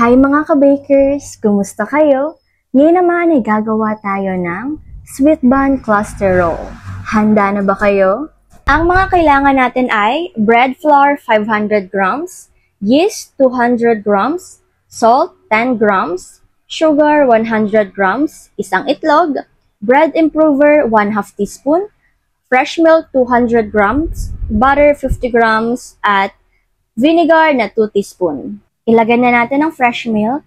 Hi mga ka-bakers! Kumusta kayo? Ngayon naman ay gagawa tayo ng sweet bun cluster roll. Handa na ba kayo? Ang mga kailangan natin ay bread flour 500 grams, yeast 200 grams, salt 10 grams, sugar 100 grams, isang itlog, bread improver 1/2 teaspoon, fresh milk 200 grams, butter 50 grams, at vinegar na 2 teaspoon. Ilagay na natin ang fresh milk,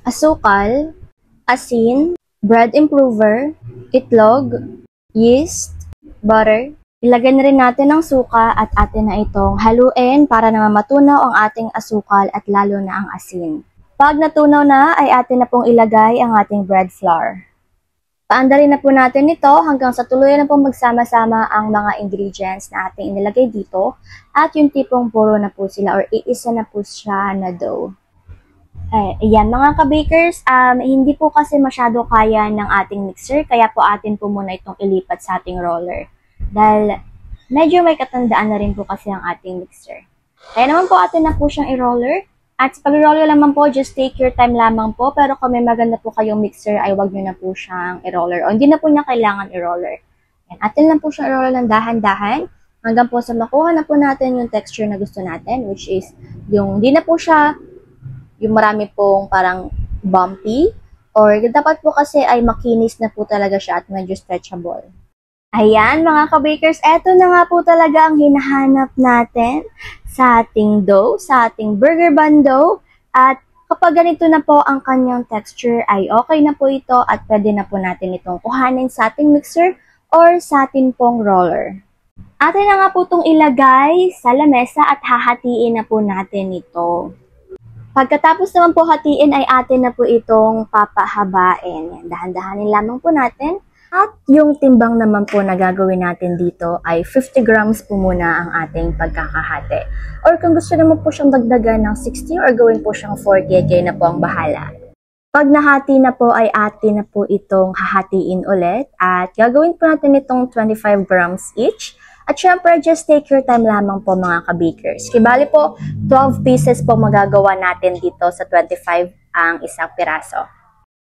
asukal, asin, bread improver, itlog, yeast, butter. Ilagay na rin natin ang suka at atin na itong haluin para naman matunaw ang ating asukal at lalo na ang asin. Pag natunaw na ay atin na pong ilagay ang ating bread flour. Paandarin na po natin ito hanggang sa tuluyan na pong magsama-sama ang mga ingredients na ating inilagay dito at yung tipong puro na po sila or iisa na po siya na dough. Ayan mga ka-bakers, hindi po kasi masyado kaya ng ating mixer kaya po atin po muna itong ilipat sa ating roller. Dahil medyo may katandaan na rin po kasi ang ating mixer. Kaya naman po atin na po siyang i-roller. At sa pag-roller naman po, just take your time lamang po. Pero kung may maganda po kayong mixer, ay wag nyo na po siyang i-roller. O hindi na po niya kailangan i-roller. Atin lang po siyang i-roller ng dahan-dahan. Hanggang po sa makuha na po natin yung texture na gusto natin. Which is, yung hindi na po siya, yung marami pong parang bumpy. Or dapat po kasi ay makinis na po talaga siya at medyo stretchable. Ayan mga ka-bakers, eto na nga po talaga ang hinahanap natin sa ating dough, sa ating burger bun dough. At kapag ganito na po ang kanyang texture ay okay na po ito at pwede na po natin itong kuhanin sa ating mixer or sa ating pong roller. Atin na nga po itong ilagay sa lamesa at hahatiin na po natin ito. Pagkatapos naman po hatiin ay atin na po itong papahabain. Dahan-dahanin lamang po natin. At yung timbang naman po na gagawin natin dito ay 50 grams po muna ang ating pagkakahati. Or kung gusto naman po siyang dagdagan ng 60 or gawin po siyang 40, kayo na po ang bahala. Pag nahati na po ay atin na po itong hahatiin ulit at gagawin po natin itong 25 grams each. At syempre, just take your time lamang po mga ka-bakers. Kibali po, 12 pieces po magagawa natin dito sa 25 ang isang piraso.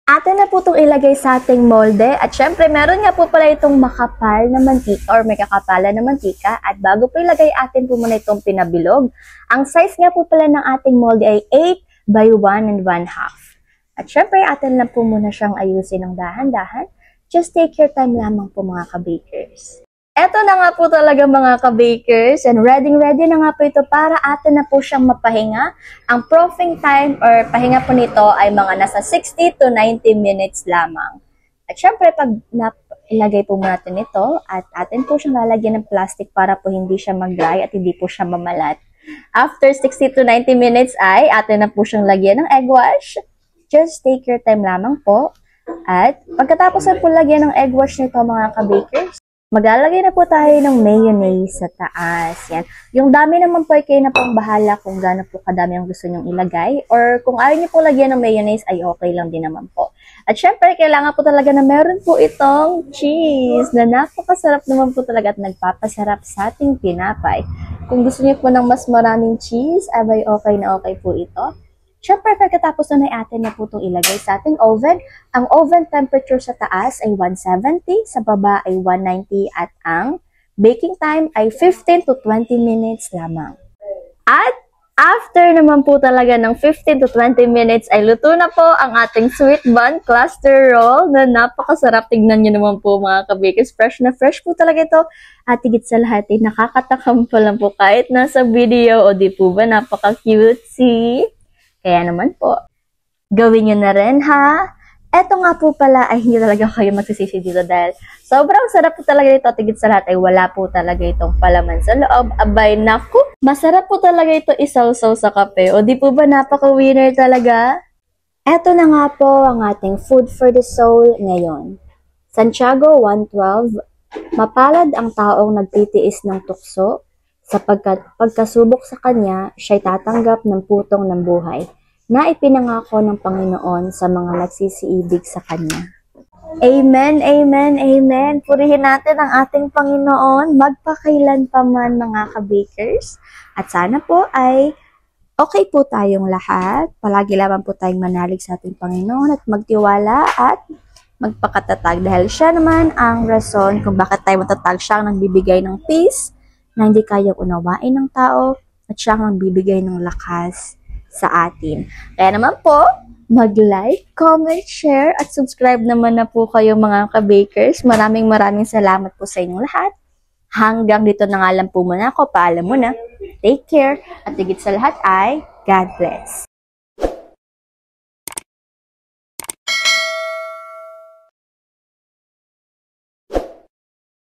Atin na po itong ilagay sa ating molde at syempre meron nga po pala itong makapal na mantika or may kakapalan na mantika at bago po ilagay atin po muna itong pinabilog. Ang size nga po pala ng ating molde ay 8 by 1 1/2. At syempre atin lang po muna siyang ayusin ng dahan-dahan. Just take your time lamang po mga ka-bakers. Eto na nga po talaga mga ka-bakers and ready na nga po ito para atin na po siyang mapahinga. Ang proofing time or pahinga po nito ay mga nasa 60 to 90 minutes lamang. At syempre pag ilagay po natin ito at atin po siyang lalagyan ng plastic para po hindi siya mag-dry at hindi po siya mamalat. After 60 to 90 minutes ay atin na po siyang lagyan ng egg wash. Just take your time lamang po. At pagkatapos na po lagyan ng egg wash nito mga ka-bakers, maglalagay na po tayo ng mayonnaise sa taas. Yan. Yung dami naman po ay kayo na pong bahala kung gaano po kadami ang gusto nyong ilagay. Or kung ayaw nyo po lagyan ng mayonnaise ay okay lang din naman po. At syempre, kailangan po talaga na meron po itong cheese na napakasarap naman po talaga at nagpapasarap sa ating tinapay. Kung gusto nyo po ng mas maraming cheese, abay okay na okay po ito. Siyempre, pagkatapos na atin na po itong ilagay sa ating oven. Ang oven temperature sa taas ay 170, sa baba ay 190 at ang baking time ay 15 to 20 minutes lamang. At after naman po talaga ng 15 to 20 minutes ay luto na po ang ating sweet bun cluster roll na napakasarap. Tignan nyo naman po mga ka-bakers. Fresh na fresh po talaga ito. At higit sa lahat ay nakakatakam pa lang po kahit nasa video. O di po ba napaka-cutesy? Kaya naman po, gawin nyo na rin ha. Eto nga po pala ay hindi talaga kayo magsisisi dito dahil sobrang sarap po talaga ito. Tigit sa lahat ay wala po talaga itong palaman sa loob. Abay naku, masarap po talaga ito isawsaw sa kape. O di po ba napaka-winner talaga? Eto na nga po ang ating food for the soul ngayon. Santiago 1:12, mapalad ang taong nagtitiis ng tukso, sapagkat pagkasubok sa kanya, siya'y tatanggap ng putong ng buhay na ipinangako ng Panginoon sa mga nagsisiibig sa kanya. Amen, amen, amen. Purihin natin ang ating Panginoon magpakailan pa man mga ka-bakers. At sana po ay Okay po tayong lahat. Palagi lamang po tayong manalig sa ating Panginoon at magtiwala at magpakatatag dahil siya naman ang rason kung bakit tayo matatag. Siya ang nagbibigay ng peace na hindi kayang unawain ng tao at siya ang nagbibigay ng lakas sa atin. Kaya naman po, mag-like, comment, share at subscribe naman na po kayo mga ka-bakers. Maraming salamat po sa inyong lahat. Hanggang dito na nga lang po muna ako. Paalam muna. Take care. At higit sa lahat ay God bless.